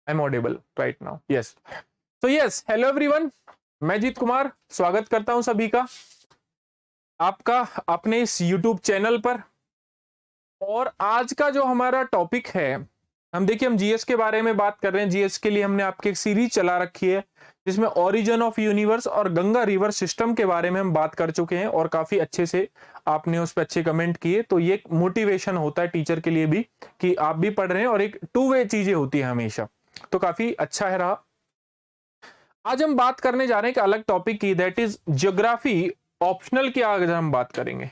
I am audible right now? Yes. तो yes, hello everyone, मैं जीत कुमार स्वागत करता हूं सभी का आपका अपने इस YouTube चैनल पर। और आज का जो हमारा टॉपिक है, हम जीएस के बारे में बात कर रहे हैं। जीएस के लिए हमने आपकी एक सीरीज चला रखी है जिसमें ओरिजिन ऑफ यूनिवर्स और गंगा रिवर सिस्टम के बारे में हम बात कर चुके हैं और काफी अच्छे से आपने उस पर अच्छे कमेंट किए। तो ये एक मोटिवेशन होता है टीचर के लिए भी कि आप भी पढ़ रहे हैं और एक टू वे चीजें होती है हमेशा, तो काफी अच्छा है रहा। आज हम बात करने जा रहे हैं एक अलग टॉपिक की, दैट इज ज्योग्राफी ऑप्शनल की। आज हम बात करेंगे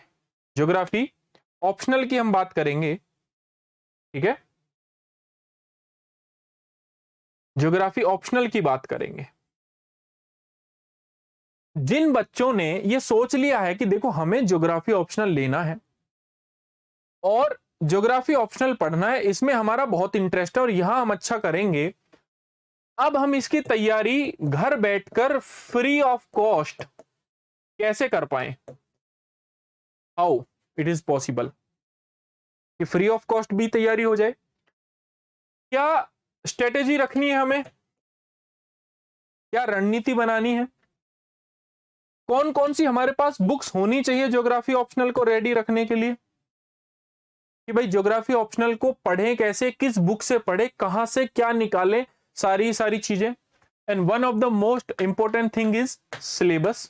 ज्योग्राफी ऑप्शनल की, हम बात करेंगे, ठीक है। ज्योग्राफी ऑप्शनल की बात करेंगे। जिन बच्चों ने ये सोच लिया है कि देखो हमें ज्योग्राफी ऑप्शनल लेना है और ज्योग्राफी ऑप्शनल पढ़ना है, इसमें हमारा बहुत इंटरेस्ट है और यहां हम अच्छा करेंगे, अब हम इसकी तैयारी घर बैठकर फ्री ऑफ कॉस्ट कैसे कर पाए, हाउ इट इज पॉसिबल कि फ्री ऑफ कॉस्ट भी तैयारी हो जाए। क्या स्ट्रेटेजी रखनी है हमें, क्या रणनीति बनानी है, कौन कौन सी हमारे पास बुक्स होनी चाहिए ज्योग्राफी ऑप्शनल को रेडी रखने के लिए, कि भाई ज्योग्राफी ऑप्शनल को पढ़ें कैसे, किस बुक से पढ़े, कहां से क्या निकालें, सारी सारी चीजें। And one of the most important thing is syllabus.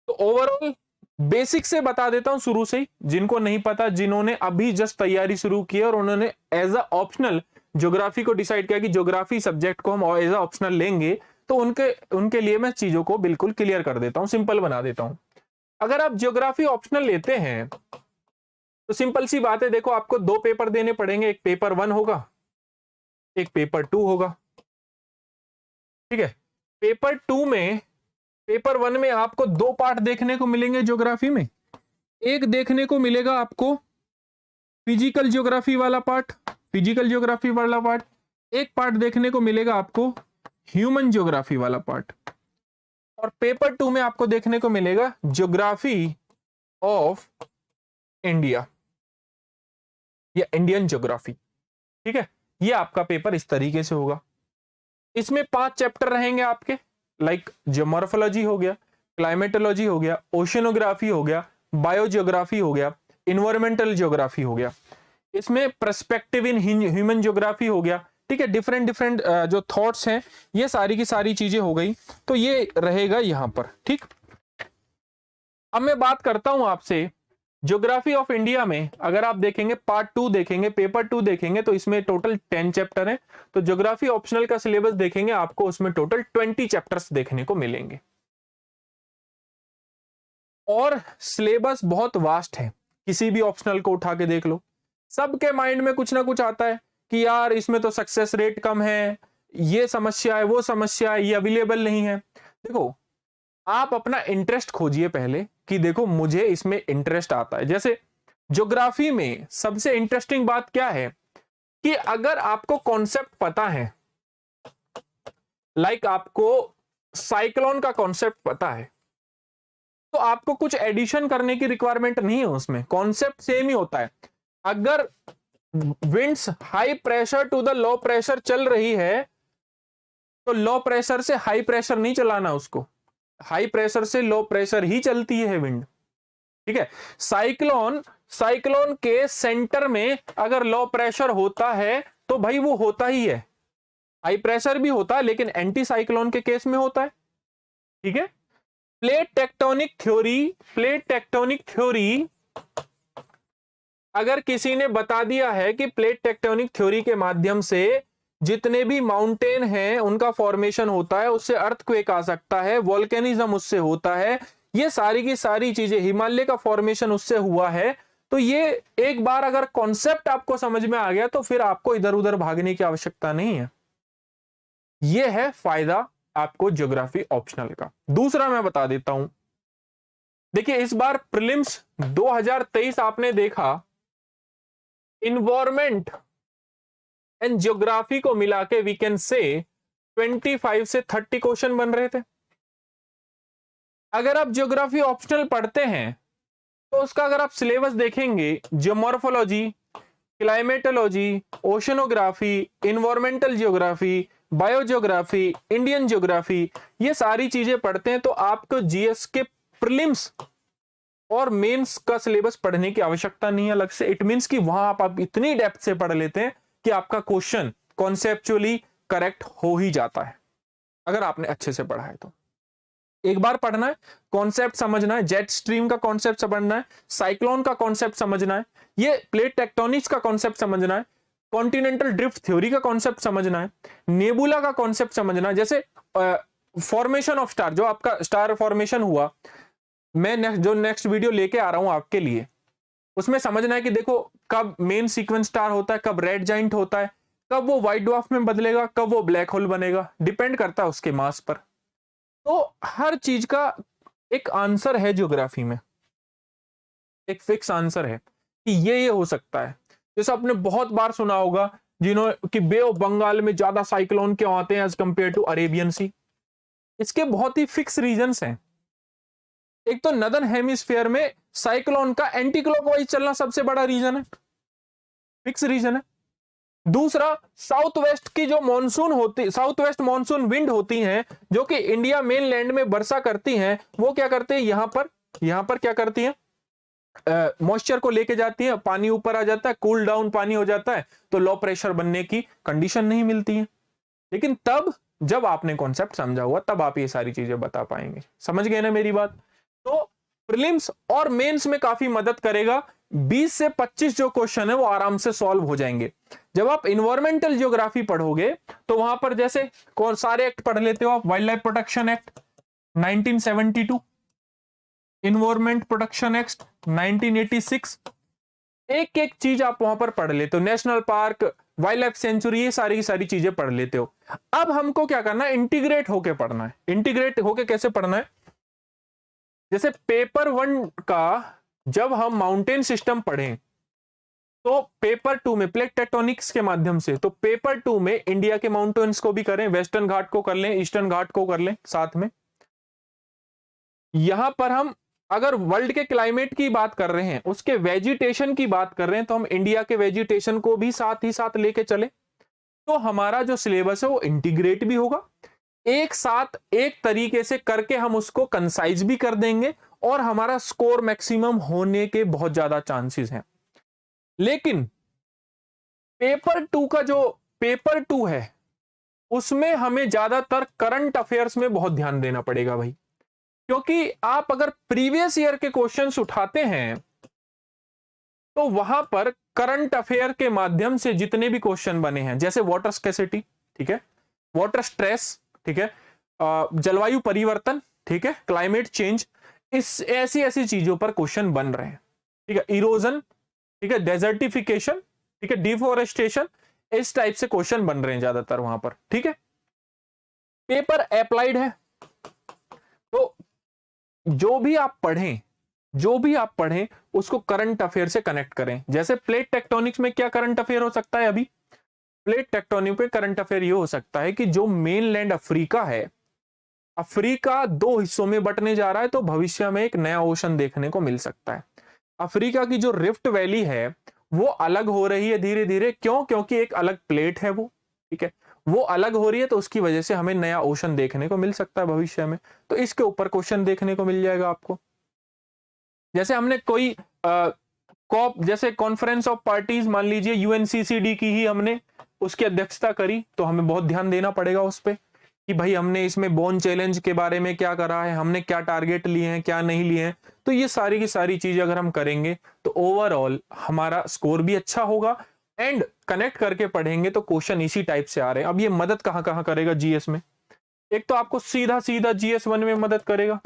तो ओवरऑल बेसिक से बता देता हूं शुरू से ही, जिनको नहीं पता, जिन्होंने अभी जस्ट तैयारी शुरू की और उन्होंने एज अ ऑप्शनल ज्योग्राफी को डिसाइड किया कि ज्योग्राफी सब्जेक्ट को हम एज अ ऑप्शनल लेंगे, तो उनके लिए मैं चीजों को बिल्कुल क्लियर कर देता हूं, सिंपल बना देता हूं। अगर आप ज्योग्राफी ऑप्शनल लेते हैं तो सिंपल सी बात है, देखो आपको दो पेपर देने पड़ेंगे, एक पेपर 1 होगा, एक पेपर 2 होगा, ठीक है। पेपर 1 में आपको दो पार्ट देखने को मिलेंगे ज्योग्राफी में। एक देखने को मिलेगा आपको फिजिकल ज्योग्राफी वाला पार्ट, एक पार्ट देखने को मिलेगा आपको ह्यूमन ज्योग्राफी वाला पार्ट, और पेपर 2 में आपको देखने को मिलेगा ज्योग्राफी ऑफ इंडिया या इंडियन ज्योग्राफी, ठीक है। ये आपका पेपर इस तरीके से होगा। इसमें 5 चैप्टर रहेंगे आपके, लाइक जियोमॉर्फोलॉजी हो गया, क्लाइमेटोलॉजी हो गया, ओशियनोग्राफी हो गया, बायोजियोग्राफी हो गया, इन्वायरमेंटल ज्योग्राफी हो गया, इसमें पर्सपेक्टिव इन ह्यूमन ज्योग्राफी हो गया, ठीक है। डिफरेंट डिफरेंट जो थॉट्स हैं, ये सारी की सारी चीजें हो गई, तो ये रहेगा यहां पर, ठीक। अब मैं बात करता हूं आपसे ज्योग्राफी ऑफ इंडिया में। अगर आप देखेंगे पार्ट 2 देखेंगे, पेपर 2 देखेंगे, तो इसमें टोटल 10 चैप्टर हैं। तो ज्योग्राफी ऑप्शनल का सिलेबस देखेंगे, आपको उसमें टोटल 20 चैप्टर्स देखने को मिलेंगे और सिलेबस बहुत वास्ट है। किसी भी ऑप्शनल को उठा के देख लो, सबके माइंड में कुछ ना कुछ आता है कि यार इसमें तो सक्सेस रेट कम है, ये समस्या है, वो समस्या है, ये अवेलेबल नहीं है। देखो, आप अपना इंटरेस्ट खोजिए पहले कि देखो मुझे इसमें इंटरेस्ट आता है। जैसे ज्योग्राफी में सबसे इंटरेस्टिंग बात क्या है कि अगर आपको कॉन्सेप्ट पता है, लाइक आपको साइक्लोन का कॉन्सेप्ट पता है, तो आपको कुछ एडिशन करने की रिक्वायरमेंट नहीं है, उसमें कॉन्सेप्ट सेम ही होता है। अगर winds high pressure to the low pressure चल रही है, तो लो प्रेशर से हाई प्रेशर नहीं चलाना उसको, हाई प्रेशर से लो प्रेशर ही चलती है विंड, ठीक है। साइक्लोन के सेंटर में अगर लो प्रेशर होता है तो भाई वो होता ही है, हाई प्रेशर भी होता है लेकिन एंटी साइक्लोन के केस में होता है, ठीक है। प्लेट टेक्टोनिक थ्योरी अगर किसी ने बता दिया है कि प्लेट टेक्टोनिक थ्योरी के माध्यम से जितने भी माउंटेन हैं उनका फॉर्मेशन होता है, उससे अर्थक्वेक आ सकता है, वोल्केनिज्म उससे होता है, ये सारी की सारी चीजें, हिमालय का फॉर्मेशन उससे हुआ है, तो ये एक बार अगर कॉन्सेप्ट आपको समझ में आ गया तो फिर आपको इधर उधर भागने की आवश्यकता नहीं है। ये है फायदा आपको ज्योग्राफी ऑप्शनल का। दूसरा मैं बता देता हूं, देखिए इस बार प्रीलिम्स 2023 आपने देखा, इन्वायरमेंट एंड ज्योग्राफी को मिला के वी कैन से 25 से 30 क्वेश्चन बन रहे थे। अगर आप ज्योग्राफी ऑप्शनल पढ़ते हैं तो उसका अगर आप सिलेबस देखेंगे, geomorphology, climatology, oceanography, environmental geography, biogeography, Indian geography, ये सारी चीजें पढ़ते हैं तो आपको जीएस के प्रीलिम्स और मेंस का सिलेबस पढ़ने की आवश्यकता नहीं है अलग से। इट मींस कि वहां आप इतनी डेप्थ से पढ़ लेते हैं कि आपका क्वेश्चन कॉन्सेप्चुअली करेक्ट हो ही जाता है अगर आपने अच्छे से पढ़ा है तो। एक बार पढ़ना है, कॉन्सेप्ट समझना है, जेट स्ट्रीम का कॉन्सेप्ट समझना है, साइक्लोन का कॉन्सेप्ट समझना है, ये प्लेट टेक्टोनिक्स का कॉन्सेप्ट समझना है, कॉन्टिनेंटल ड्रिफ्ट थ्योरी का कॉन्सेप्ट समझना है, नेबुला का कॉन्सेप्ट समझना है। जैसे फॉर्मेशन ऑफ स्टार, जो आपका स्टार फॉर्मेशन हुआ, मैं जो नेक्स्ट वीडियो लेके आ रहा हूं आपके लिए, उसमें समझना है कि देखो कब मेन सीक्वेंस स्टार होता है, कब रेड जाइंट होता है, कब वो व्हाइट ड्वार्फ में बदलेगा, कब वो ब्लैक होल बनेगा, डिपेंड करता है उसके मास पर। तो हर चीज का एक आंसर है ज्योग्राफी में, एक फिक्स आंसर है कि ये हो सकता है। जैसे आपने बहुत बार सुना होगा जिन्होंने कि बे ऑफ बंगाल में ज्यादा साइक्लोन क्यों आते हैं एज कंपेयर टू अरेबियन सी। इसके बहुत ही फिक्स रीजंस हैं। एक तो नदर्न हेमिस्फीयर में साइक्लोन का एंटी क्लॉकवाइज चलना सबसे बड़ा रीजन है, फिक्स रीजन है। दूसरा, साउथ वेस्ट की जो मॉनसून होती, साउथ वेस्ट मॉनसून विंड होती हैं जो कि इंडिया मेन लैंड में वर्षा करती हैं, वो क्या करते हैं यहां पर क्या करती हैं, मॉइस्चर को लेके जाती है, पानी ऊपर आ जाता है, कूल डाउन पानी हो जाता है, तो लो प्रेशर बनने की कंडीशन नहीं मिलती है। लेकिन तब जब आपने कॉन्सेप्ट समझा हुआ तब आप ये सारी चीजें बता पाएंगे। समझ गए ना मेरी बात? तो प्रीलिम्स और मेंस में काफी मदद करेगा। 20 से 25 जो क्वेश्चन है वो आराम से सॉल्व हो जाएंगे। जब आप इन्वायरमेंटल जियोग्राफी पढ़ोगे तो वहां पर जैसे कौन सारे एक्ट पढ़ लेते हो आप, wild life protection act 1972, environment protection act 1986, एक एक चीज आप वहां पर पढ़ लेते हो, national park, wild life sanctuary, ये सारी सारी चीजें पढ़ लेते हो। अब हमको क्या करना है, इंटीग्रेट होके पढ़ना है। इंटीग्रेट होके कैसे पढ़ना है, जैसे पेपर 1 का जब हम माउंटेन सिस्टम पढ़ें तो पेपर 2 में प्लेट टेक्टोनिक्स के माध्यम से, तो पेपर 2 में इंडिया के माउंटेन्स को भी करें, वेस्टर्न घाट को कर लें, ईस्टर्न घाट को कर लें साथ में। यहां पर हम अगर वर्ल्ड के क्लाइमेट की बात कर रहे हैं, उसके वेजिटेशन की बात कर रहे हैं, तो हम इंडिया के वेजिटेशन को भी साथ ही साथ लेके चले, तो हमारा जो सिलेबस है वो इंटीग्रेट भी होगा। एक साथ एक तरीके से करके हम उसको कंसाइज भी कर देंगे और हमारा स्कोर मैक्सिमम होने के बहुत ज्यादा चांसेस हैं। लेकिन पेपर 2 का जो पेपर 2 है उसमें हमें ज्यादातर करंट अफेयर्स में बहुत ध्यान देना पड़ेगा भाई, क्योंकि आप अगर प्रीवियस ईयर के क्वेश्चंस उठाते हैं तो वहां पर करंट अफेयर के माध्यम से जितने भी क्वेश्चन बने हैं, जैसे वाटर स्कैसिटी, ठीक है, वाटर स्ट्रेस, ठीक है, जलवायु परिवर्तन, ठीक है, क्लाइमेट चेंज, इस ऐसी ऐसी चीजों पर क्वेश्चन बन रहे हैं, ठीक है, इरोजन, ठीक है, डेजर्टिफिकेशन, ठीक है, डिफोरेस्टेशन, इस टाइप से क्वेश्चन बन रहे हैं ज्यादातर वहां पर, ठीक है। पेपर अप्लाइड है, तो जो भी आप पढ़ें उसको करंट अफेयर से कनेक्ट करें। जैसे प्लेट टेक्टोनिक्स में क्या करंट अफेयर हो सकता है, अभी प्लेट टेक्टोनिक पे करंट अफेयर ये हो सकता है कि जो मेनलैंड अफ्रीका है, अफ्रीका 2 हिस्सों में बंटने जा रहा है, तो भविष्य में एक नया ओशन देखने को मिल सकता है। अफ्रीका की जो रिफ्ट वैली है वो अलग हो रही है धीरे धीरे, क्यों? क्योंकि एक अलग प्लेट है वो, ठीक है, वो अलग हो रही है, तो उसकी वजह से हमें नया ओशन देखने को मिल सकता है भविष्य में। तो इसके ऊपर क्वेश्चन देखने को मिल जाएगा आपको। जैसे हमने कोई कॉप, जैसे कॉन्फ्रेंस ऑफ पार्टीज, मान लीजिए यूएनसीसीडी की ही हमने उसकी अध्यक्षता करी, तो हमें बहुत ध्यान देना पड़ेगा उस पर कि भाई हमने इसमें बोन चैलेंज के बारे में क्या करा है, हमने क्या टारगेट लिए हैं, क्या नहीं लिए हैं। तो ये सारी की सारी चीजें अगर हम करेंगे तो ओवरऑल हमारा स्कोर भी अच्छा होगा। एंड कनेक्ट करके पढ़ेंगे तो क्वेश्चन इसी टाइप से आ रहे हैं। अब ये मदद कहां कहां करेगा जीएस में, एक तो आपको सीधा सीधा जीएस 1 में मदद करेगा,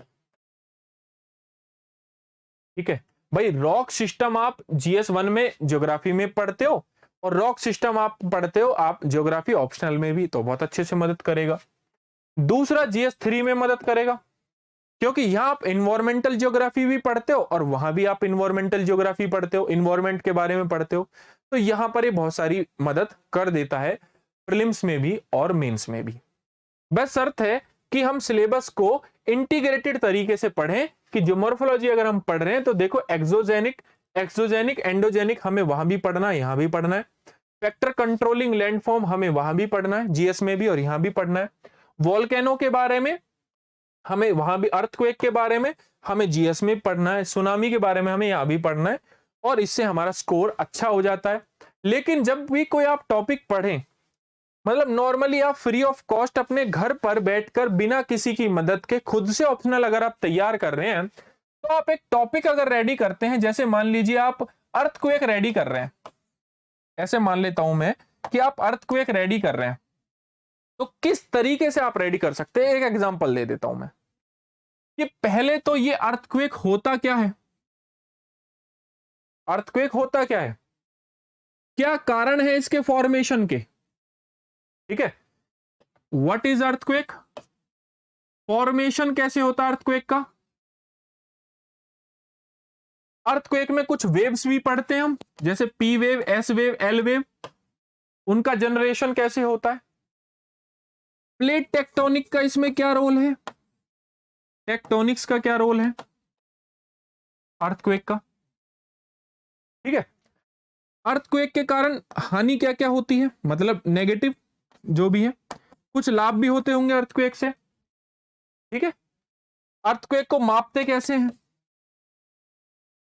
ठीक है भाई। रॉक सिस्टम आप जीएस 1 में ज्योग्राफी में पढ़ते हो, और रॉक सिस्टम आप पढ़ते हो आप ज्योग्राफी ऑप्शनल में भी, तो बहुत अच्छे से मदद करेगा। दूसरा, जीएस 3 में मदद करेगा, क्योंकि यहां आप इन्वायरमेंटल ज्योग्राफी भी पढ़ते हो और वहां भी आप इन्वायरमेंटल ज्योग्राफी पढ़ते हो, इन्वायरमेंट के बारे में पढ़ते हो, तो यहां पर ये बहुत सारी मदद कर देता है प्रीलिम्स में भी और मेंस में भी। बस शर्त है कि हम सिलेबस को इंटीग्रेटेड तरीके से पढ़ें, कि जो मॉर्फोलॉजी अगर हम पढ़ रहे हैं तो देखो एक्सोजेनिक एक्सोजेनिक एंडोजेनिक हमें वहां भी पढ़ना है, यहां भी पढ़ना है। वेक्टर कंट्रोलिंग लैंडफॉर्म हमें वहां भी पढ़ना है, जीएस में भी और यहां भी पढ़ना है। वोल्केनो के बारे में हमें वहां भी, अर्थक्वेक के बारे में हमें जीएस में पढ़ना है, सुनामी के बारे में हमें यहां भी पढ़ना है, और इससे हमारा स्कोर अच्छा हो जाता है। लेकिन जब भी कोई आप टॉपिक पढ़ें, मतलब नॉर्मली आप फ्री ऑफ कॉस्ट अपने घर पर बैठकर बिना किसी की मदद के खुद से ऑप्शनल अगर आप तैयार कर रहे हैं, तो आप एक टॉपिक अगर रेडी करते हैं, जैसे मान लीजिए आप अर्थक्वेक रेडी कर रहे हैं, ऐसे मान लेता हूं मैं कि आप अर्थक्वेक रेडी कर रहे हैं, तो किस तरीके से आप रेडी कर सकते हैं, एक एग्जांपल दे देता हूं मैं कि पहले तो ये अर्थक्वेक होता क्या है, अर्थक्वेक होता क्या है, क्या कारण है इसके फॉर्मेशन के, ठीक है। व्हाट इज अर्थक्वेक, फॉर्मेशन कैसे होता है अर्थक्वेक का। अर्थक्वेक में कुछ वेव्स भी पढ़ते हैं हम, जैसे P wave, S wave, L wave, उनका जनरेशन कैसे होता है। प्लेट टेक्टोनिक का इसमें क्या रोल है, टेक्टोनिक्स का क्या रोल है अर्थक्वेक का, ठीक है। अर्थक्वेक के कारण हानि क्या क्या होती है, मतलब नेगेटिव जो भी है, कुछ लाभ भी होते होंगे अर्थक्वेक से, ठीक है। अर्थक्वेक को मापते कैसे हैं,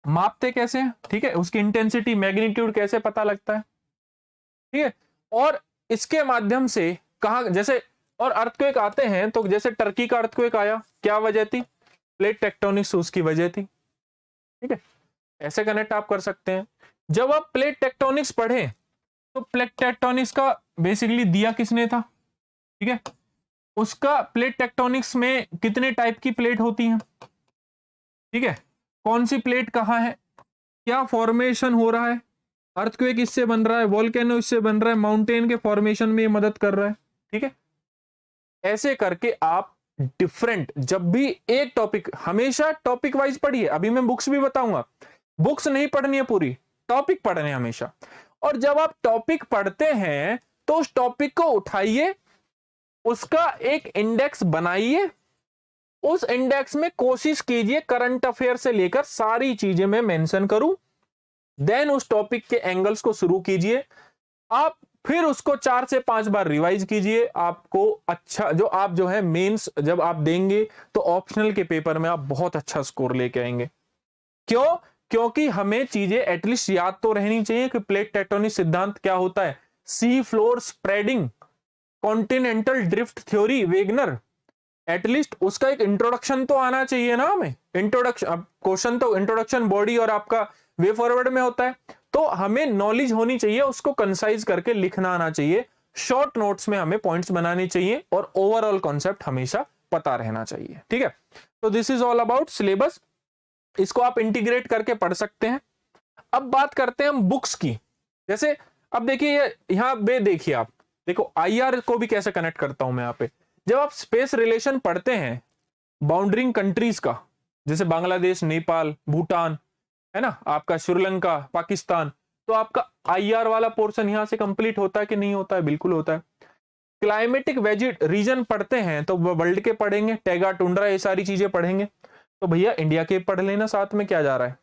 मापते कैसे हैं, ठीक है, उसकी इंटेंसिटी मैग्नीट्यूड कैसे पता लगता है, ठीक है। और इसके माध्यम से कहा, जैसे और अर्थक्वेक आते हैं तो जैसे टर्की का अर्थक्वेक आया, क्या वजह थी, प्लेट टेक्टोनिक्स उसकी वजह थी, ठीक है। ऐसे कनेक्ट आप कर सकते हैं। जब आप प्लेट टेक्टोनिक्स पढ़े तो प्लेट टेक्टोनिक्स का बेसिकली दिया किसने था, ठीक है, उसका प्लेट टेक्टोनिक्स में कितने टाइप की प्लेट होती हैं, ठीक है, कौन सी प्लेट कहां है, क्या फॉर्मेशन हो रहा है, अर्थक्वेक इससे बन रहा है, वोल्केनो इससे बन रहा है, माउंटेन के फॉर्मेशन में ये मदद कर रहा है, ठीक है। ऐसे करके आप डिफरेंट, जब भी एक टॉपिक, हमेशा टॉपिक वाइज पढ़िए, अभी मैं बुक्स भी बताऊंगा, बुक्स नहीं पढ़नी है पूरी, टॉपिक पढ़ने हैं हमेशा। और जब आप टॉपिक पढ़ते हैं तो उस टॉपिक को उठाइए, उसका एक इंडेक्स बनाइए, उस इंडेक्स में कोशिश कीजिए करंट अफेयर से लेकर सारी चीजें मैं मेंशन करूं, देन उस टॉपिक के एंगल्स को शुरू कीजिए आप, फिर उसको 4 से 5 बार रिवाइज कीजिए। आपको अच्छा, जो आप जो है मेंस जब आप देंगे तो ऑप्शनल के पेपर में आप बहुत अच्छा स्कोर लेके आएंगे। क्यों, क्योंकि हमें चीजें एटलीस्ट याद तो रहनी चाहिए कि प्लेट टेक्टोनिक सिद्धांत क्या होता है, sea floor spreading, continental drift theory, Wegener, at least उसका एक इंट्रोडक्शन तो आना चाहिए ना हमें, इंट्रोडक्शन, अब क्वेश्चन तो इंट्रोडक्शन बॉडी और आपका वे फॉरवर्ड में होता है, तो हमें नॉलेज होनी चाहिए, उसको कंसाइज करके लिखना आना चाहिए, शॉर्ट नोट्स में हमें पॉइंट्स बनाने चाहिए और ओवरऑल कॉन्सेप्ट हमेशा पता रहना चाहिए, ठीक है। तो this is all about syllabus, इसको आप इंटीग्रेट करके पढ़ सकते हैं। अब बात करते हैं हम बुक्स की, जैसे अब देखिए यहां पे देखिए, आप देखो आईआर को भी कैसे कनेक्ट करता हूं मैं यहाँ पे, जब आप स्पेस रिलेशन पढ़ते हैं बाउंड्रिंग कंट्रीज का, जैसे बांग्लादेश, नेपाल, भूटान, है ना, आपका श्रीलंका, पाकिस्तान, तो आपका आईआर वाला पोर्शन यहां से कंप्लीट होता है कि नहीं होता है, बिल्कुल होता है। क्लाइमेटिक वेजिट रीजन पढ़ते हैं तो वर्ल्ड के पढ़ेंगे, टैगा, टुंड्रा, ये सारी चीजें पढ़ेंगे, तो भैया इंडिया के पढ़ लेना, साथ में क्या जा रहा है।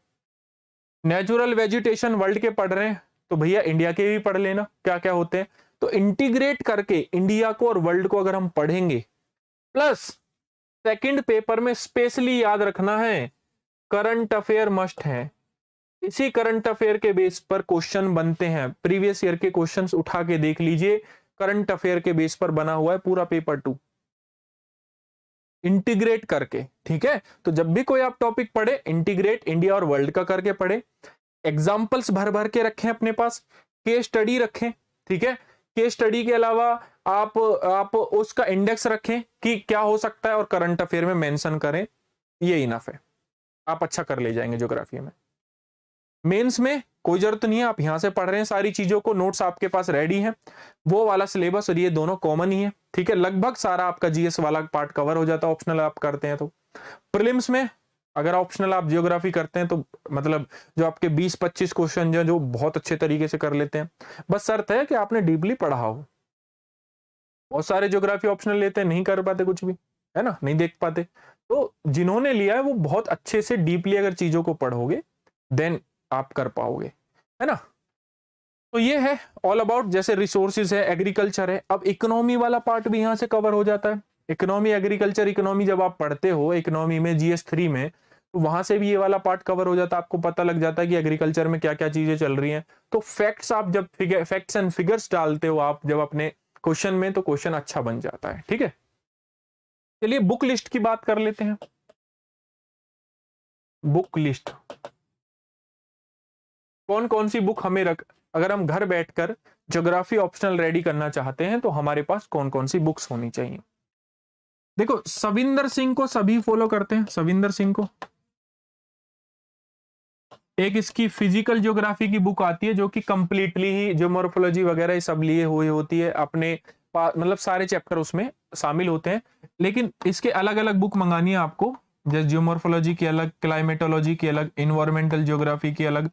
नेचुरल वेजिटेशन वर्ल्ड के पढ़ रहे हैं तो भैया इंडिया के भी पढ़ लेना, क्या क्या होते हैं। तो इंटीग्रेट करके इंडिया को और वर्ल्ड को अगर हम पढ़ेंगे, प्लस सेकंड पेपर में स्पेशली याद रखना है करंट अफेयर मस्ट है, इसी करंट अफेयर के बेस पर क्वेश्चन बनते हैं, प्रीवियस ईयर के क्वेश्चंस उठा के देख लीजिए, करंट अफेयर के बेस पर बना हुआ है पूरा पेपर 2, इंटीग्रेट करके, ठीक है। तो जब भी कोई आप टॉपिक पढ़े, इंटीग्रेट इंडिया और वर्ल्ड का करके पढ़े, एग्जाम्पल्स भर भर के रखें अपने पास, केस स्टडी रखें, ठीक है। केस स्टडी के अलावा आप उसका इंडेक्स रखें कि क्या हो सकता है और करंट अफेयर में मेंशन करें, ये इनफ है, आप अच्छा कर ले जाएंगे ज्योग्राफी में। मेंस में कोई जरूरत नहीं है, आप यहां से पढ़ रहे हैं सारी चीजों को, नोट्स आपके पास रेडी है, वो वाला सिलेबस और ये दोनों कॉमन ही है, ठीक है। लगभग सारा आपका जीएस वाला पार्ट कवर हो जाता है ऑप्शनल आप करते हैं तो। प्रीलिम्स में अगर ऑप्शनल आप जियोग्राफी करते हैं तो मतलब जो आपके 20-25 क्वेश्चन जो बहुत अच्छे तरीके से कर लेते हैं, बस शर्त है कि आपने डीपली पढ़ा हो। बहुत सारे ज्योग्राफी ऑप्शनल लेते हैं, नहीं कर पाते कुछ भी, है ना, नहीं देख पाते। तो जिन्होंने लिया है वो बहुत अच्छे से डीपली अगर चीजों को पढ़ोगे, देन आप कर पाओगे, है ना। तो ये है ऑल अबाउट, जैसे रिसोर्सेज है, एग्रीकल्चर है। अब इकोनॉमी वाला पार्ट भी यहां से कवर हो जाता है। इकोनॉमी, एग्रीकल्चर इकोनॉमी जब आप पढ़ते हो इकोनॉमी में GS3 में, तो वहां से भी ये वाला पार्ट कवर हो जाता है। आपको पता लग जाता है कि एग्रीकल्चर में क्या क्या चीजें चल रही हैं। तो फैक्ट्स, आप जब फैक्ट्स एंड फिगर्स डालते हो आप जब अपने क्वेश्चन में, तो क्वेश्चन अच्छा बन जाता है। ठीक है, चलिए बुक लिस्ट की बात कर लेते हैं। बुक लिस्ट, कौन कौन सी बुक हमें अगर हम घर बैठकर ज्योग्राफी ऑप्शनल रेडी करना चाहते हैं तो हमारे पास कौन कौन सी बुक्स होनी चाहिए। देखो, सविंदर सिंह को सभी फॉलो करते हैं, सविंदर सिंह को। एक इसकी फिजिकल ज्योग्राफी की बुक आती है जो कि कंप्लीटली ही ज्योमोर्फोलॉजी वगैरह सब लिए हुई होती है, अपने मतलब सारे चैप्टर उसमें शामिल होते हैं। लेकिन इसके अलग अलग बुक मंगानी है आपको, जैसे ज्योमोर्फोलॉजी की अलग, क्लाइमेटोलॉजी की अलग, इन्वायरमेंटल ज्योग्राफी की अलग,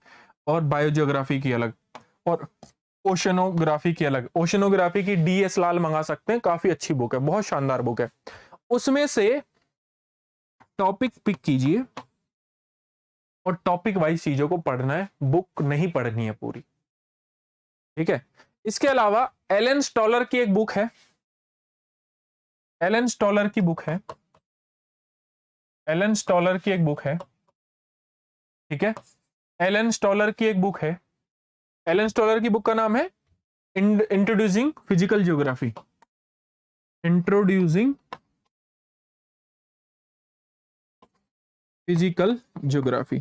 और बायोज्योग्राफी की अलग, और ओशनोग्राफी की अलग। ओशनोग्राफी की DS लाल मंगा सकते हैं, काफी अच्छी बुक है, बहुत शानदार बुक है। उसमें से टॉपिक पिक कीजिए और टॉपिक वाइज चीजों को पढ़ना है, बुक नहीं पढ़नी है पूरी। ठीक है, इसके अलावा एलन स्टॉलर की एक बुक है, एलन स्टॉलर की बुक है, एलन स्टॉलर की एक बुक है। ठीक है, एलन स्टॉलर की एक बुक है। एलन स्टॉलर की बुक का नाम है introducing physical geography, introducing physical geography.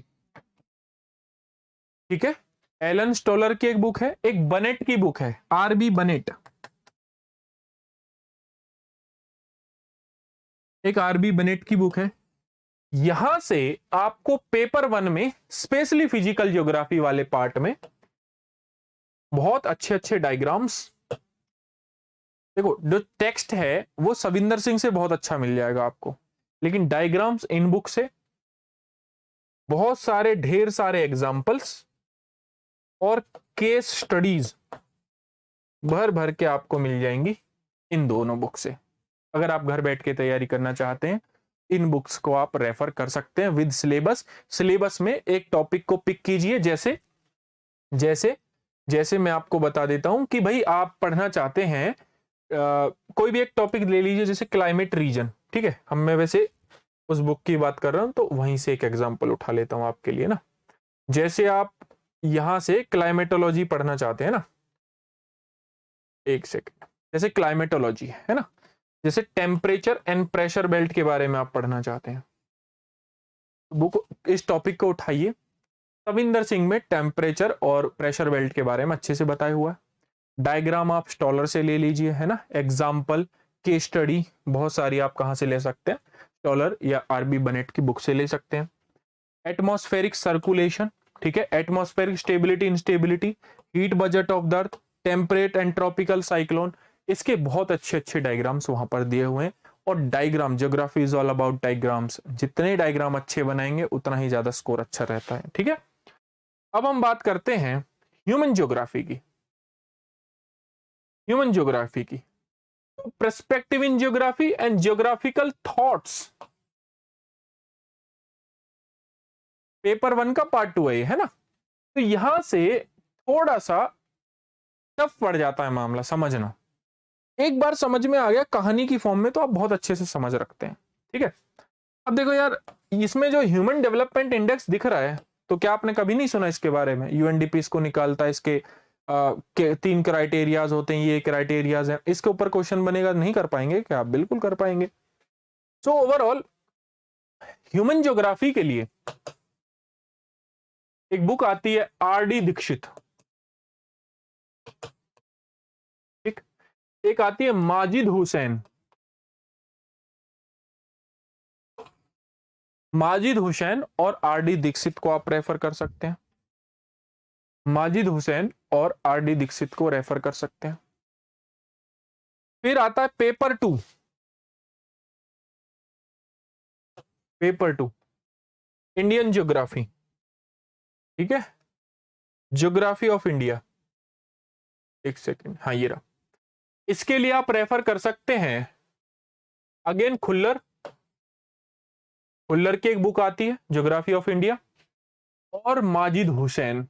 ठीक है, एलन स्टॉलर की एक बुक है। एक बनेट की बुक है, RB बनेट, एक RB बनेट की बुक है। यहां से आपको पेपर 1 में स्पेशली फिजिकल ज्योग्राफी वाले पार्ट में बहुत अच्छे अच्छे डायग्राम्स, देखो जो टेक्स्ट है वो सविंदर सिंह से बहुत अच्छा मिल जाएगा आपको, लेकिन डायग्राम्स इन बुक से बहुत सारे, ढेर सारे एग्जाम्पल्स और केस स्टडीज भर भर के आपको मिल जाएंगी इन दोनों बुक से। अगर आप घर बैठ के तैयारी करना चाहते हैं, इन बुक्स को आप रेफर कर सकते हैं विद सिलेबस। सिलेबस में एक टॉपिक को पिक कीजिए, जैसे जैसे जैसे मैं आपको बता देता हूं कि भाई आप पढ़ना चाहते हैं कोई भी एक टॉपिक ले लीजिए, जैसे क्लाइमेट रीजन। ठीक है, हम मैं वैसे उस बुक की बात कर रहा हूं, तो वहीं से एक एग्जांपल उठा लेता हूं आपके लिए ना। जैसे आप यहां से क्लाइमेटोलॉजी पढ़ना चाहते हैं ना, एक सेकेंड, जैसे क्लाइमेटोलॉजी है ना, जैसे टेम्परेचर एंड प्रेशर बेल्ट के बारे में आप पढ़ना चाहते हैं, बुक इस टॉपिक को उठाइए। सविंदर सिंह में टेम्परेचर और प्रेशर बेल्ट के बारे में अच्छे से बताया हुआ है। डायग्राम आप स्टॉलर से ले लीजिए, है ना, एग्जाम्पल, केस स्टडी बहुत सारी आप कहां से ले सकते हैं, स्टॉलर या RB बनेट की बुक से ले सकते हैं। एटमॉस्फेरिक सर्कुलेशन, ठीक है, atmospheric stability instability, heat budget of the earth, temperate and tropical cyclone, इसके बहुत अच्छे अच्छे डायग्राम्स वहां पर दिए हुए हैं। और diagram, geography is all about diagrams, जितने डायग्राम अच्छे बनाएंगे उतना ही ज्यादा स्कोर अच्छा रहता है। ठीक है, अब हम बात करते हैं ह्यूमन ज्योग्राफी की। ह्यूमन ज्योग्राफी की perspective in geography and geographical thoughts, paper 1 का पार्ट 2 है ना। तो यहां से थोड़ा सा टफ पड़ जाता है मामला समझना। एक बार समझ में आ गया कहानी की फॉर्म में तो आप बहुत अच्छे से समझ रखते हैं। ठीक है, अब देखो यार, इसमें जो ह्यूमन डेवलपमेंट इंडेक्स दिख रहा है, तो क्या आपने कभी नहीं सुना इसके बारे में? UNDP इसको निकालता है, इसके के 3 क्राइटेरियाज होते हैं, ये क्राइटेरियाज हैं, इसके ऊपर क्वेश्चन बनेगा, नहीं कर पाएंगे क्या? आप बिल्कुल कर पाएंगे। सो ओवरऑल ह्यूमन ज्योग्राफी के लिए एक बुक आती है RD दीक्षित, ठीक, एक आती है माजिद हुसैन, माजिद हुसैन और RD दीक्षित को आप रेफर कर सकते हैं, माजिद हुसैन और RD दीक्षित को रेफर कर सकते हैं। फिर आता है पेपर 2, पेपर 2 इंडियन ज्योग्राफी, ठीक है, ज्योग्राफी ऑफ इंडिया, एक सेकेंड, हाँ ये रहा। इसके लिए आप रेफर कर सकते हैं अगेन खुल्लर, खुल्लर की एक बुक आती है ज्योग्राफी ऑफ इंडिया, और माजिद हुसैन,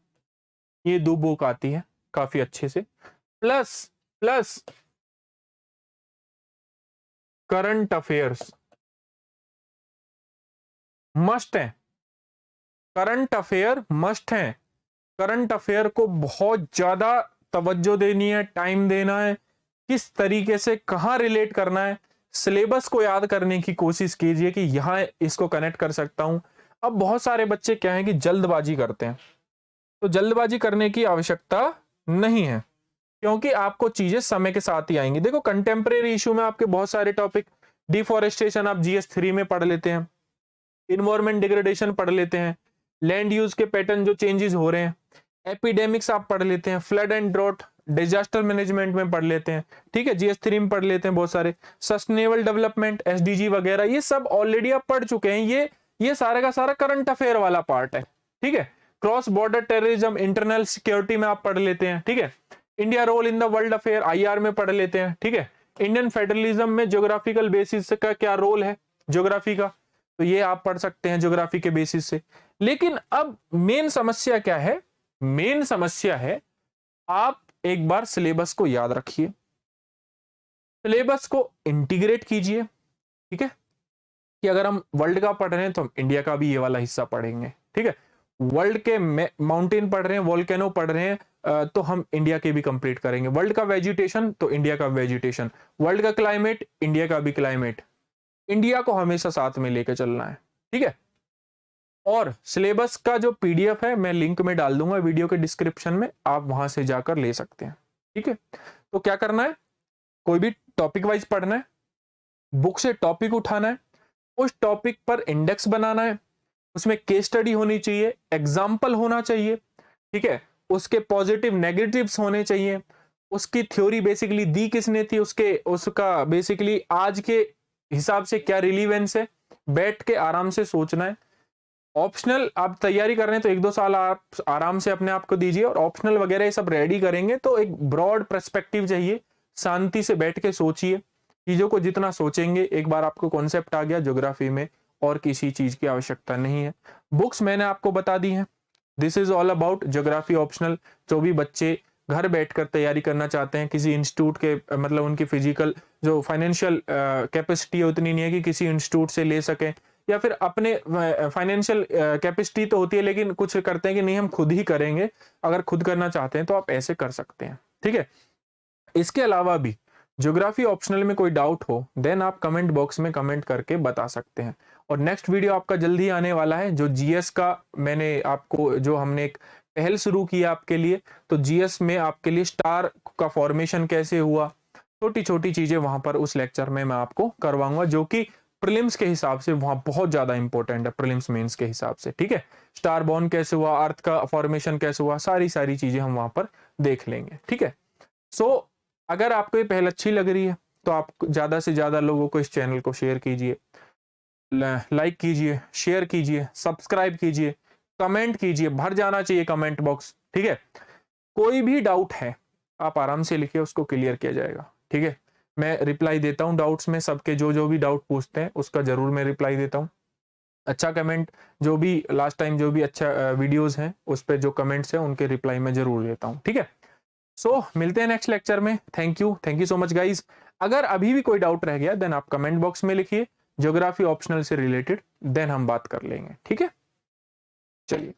ये 2 बुक आती है काफी अच्छे से। प्लस करंट अफेयर्स मस्ट है, करंट अफेयर मस्ट है। करंट अफेयर को बहुत ज्यादा तवज्जो देनी है, टाइम देना है, किस तरीके से कहां रिलेट करना है, सिलेबस को याद करने की कोशिश कीजिए कि यहां इसको कनेक्ट कर सकता हूं। अब बहुत सारे बच्चे क्या है कि जल्दबाजी करते हैं, तो जल्दबाजी करने की आवश्यकता नहीं है, क्योंकि आपको चीजें समय के साथ ही आएंगी। देखो कंटेम्प्रेरी इशू में आपके बहुत सारे टॉपिक, डिफॉरेस्टेशन आप GS3 में पढ़ लेते हैं, इन्वायरमेंट डिग्रेडेशन पढ़ लेते हैं, लैंड यूज के पैटर्न जो चेंजेस हो रहे हैं, एपिडेमिक्स आप पढ़ लेते हैं, flood and drought, disaster management में पढ़ लेते हैं, ठीक है, GS3 में पढ़ लेते हैं बहुत सारे, सस्टेनेबल डेवलपमेंट SDG वगैरह, ये सब ऑलरेडी आप पढ़ चुके हैं। ये सारा का सारा करंट अफेयर वाला पार्ट है, ठीक है। Cross border terrorism, internal security में आप पढ़ लेते हैं, ठीक है। India role in the world affair IR में पढ़ लेते हैं, ठीक है। इंडियन फेडरलिज्म में ज्योग्राफिकल बेसिस का क्या रोल है ज्योग्राफी का, तो ये आप पढ़ सकते हैं ज्योग्राफी के बेसिस से। लेकिन अब मेन समस्या क्या है, मेन समस्या है आप एक बार सिलेबस को याद रखिए, सिलेबस को इंटीग्रेट कीजिए, ठीक है, कि अगर हम वर्ल्ड का पढ़ रहे हैं तो हम इंडिया का भी ये वाला हिस्सा पढ़ेंगे, ठीक है। वर्ल्ड के माउंटेन पढ़ रहे हैं, वोल्केनो पढ़ रहे हैं, तो हम इंडिया के भी कंप्लीट करेंगे। वर्ल्ड का वेजिटेशन तो इंडिया का वेजिटेशन, वर्ल्ड का क्लाइमेट इंडिया का भी क्लाइमेट, इंडिया को हमेशा साथ में लेके चलना है, ठीक है। और सिलेबस का जो PDF है मैं लिंक में डाल दूंगा वीडियो के डिस्क्रिप्शन में, आप वहां से जाकर ले सकते हैं, ठीक है। तो क्या करना है, कोई भी टॉपिक वाइज पढ़ना है, बुक से टॉपिक उठाना है, उस टॉपिक पर इंडेक्स बनाना है, उसमें केस स्टडी होनी चाहिए, एग्जाम्पल होना चाहिए, ठीक है, उसके पॉजिटिव नेगेटिव्स होने चाहिए, उसकी थ्योरी बेसिकली दी किसने थी, उसका बेसिकली आज के हिसाब से क्या रिलीवेंस है, बैठ के आराम से सोचना है। ऑप्शनल आप तैयारी कर रहे हैं तो 1-2 साल आप आराम से अपने आप को दीजिए, और ऑप्शनल वगैरह ये सब रेडी करेंगे तो एक ब्रॉड पर्सपेक्टिव चाहिए, शांति से बैठ के सोचिए, चीजों को जितना सोचेंगे एक बार आपको कॉन्सेप्ट आ गया ज्योग्राफी में, और किसी चीज की आवश्यकता नहीं है। बुक्स मैंने आपको बता दी हैं, this is all about geography optional. जो भी बच्चे घर बैठकर तैयारी करना चाहते हैं, किसी इंस्टीट्यूट के मतलब उनकी फिजिकल जो फाइनेंशियल कैपेसिटी है उतनी नहीं है कि किसी इंस्टीट्यूट से ले सकें, या फिर अपने फाइनेंशियल कैपेसिटी तो होती है लेकिन कुछ करते हैं कि नहीं हम खुद ही करेंगे, अगर खुद करना चाहते हैं तो आप ऐसे कर सकते हैं, ठीक है। इसके अलावा भी ज्योग्राफी ऑप्शनल में कोई डाउट हो देन आप कमेंट बॉक्स में कमेंट करके बता सकते हैं। और नेक्स्ट वीडियो आपका जल्दी आने वाला है, जो GS का मैंने आपको जो हमने एक पहल शुरू की आपके लिए, तो GS में आपके लिए स्टार का फॉर्मेशन कैसे हुआ, छोटी छोटी चीजें वहां पर उस लेक्चर में मैं आपको करवाऊंगा, जो कि प्रीलिम्स के हिसाब से वहां बहुत ज्यादा इंपॉर्टेंट है, प्रीलिम्स मेंस के हिसाब से, ठीक है। स्टार बॉर्न कैसे हुआ, अर्थ का फॉर्मेशन कैसे हुआ, सारी चीजें हम वहां पर देख लेंगे, ठीक है। सो अगर आपको ये पहल अच्छी लग रही है तो आप ज्यादा से ज्यादा लोगों को इस चैनल को शेयर कीजिए, लाइक कीजिए, शेयर कीजिए, सब्सक्राइब कीजिए, कमेंट कीजिए, भर जाना चाहिए कमेंट बॉक्स, ठीक है। कोई भी डाउट है आप आराम से लिखिए, उसको क्लियर किया जाएगा, ठीक है। मैं रिप्लाई देता हूं डाउट्स में, सबके जो भी डाउट पूछते हैं उसका जरूर मैं रिप्लाई देता हूं। अच्छा कमेंट, जो भी लास्ट टाइम जो भी अच्छा वीडियोस हैं उस पर जो कमेंट्स हैं उनके रिप्लाई मैं जरूर देता हूं, ठीक है। सो मिलते हैं नेक्स्ट लेक्चर में। Thank you so much guys. अगर अभी भी कोई डाउट रह गया देन आप कमेंट बॉक्स में लिखिए, ज्योग्राफी ऑप्शनल से रिलेटेड, देन हम बात कर लेंगे, ठीक है। चलिए।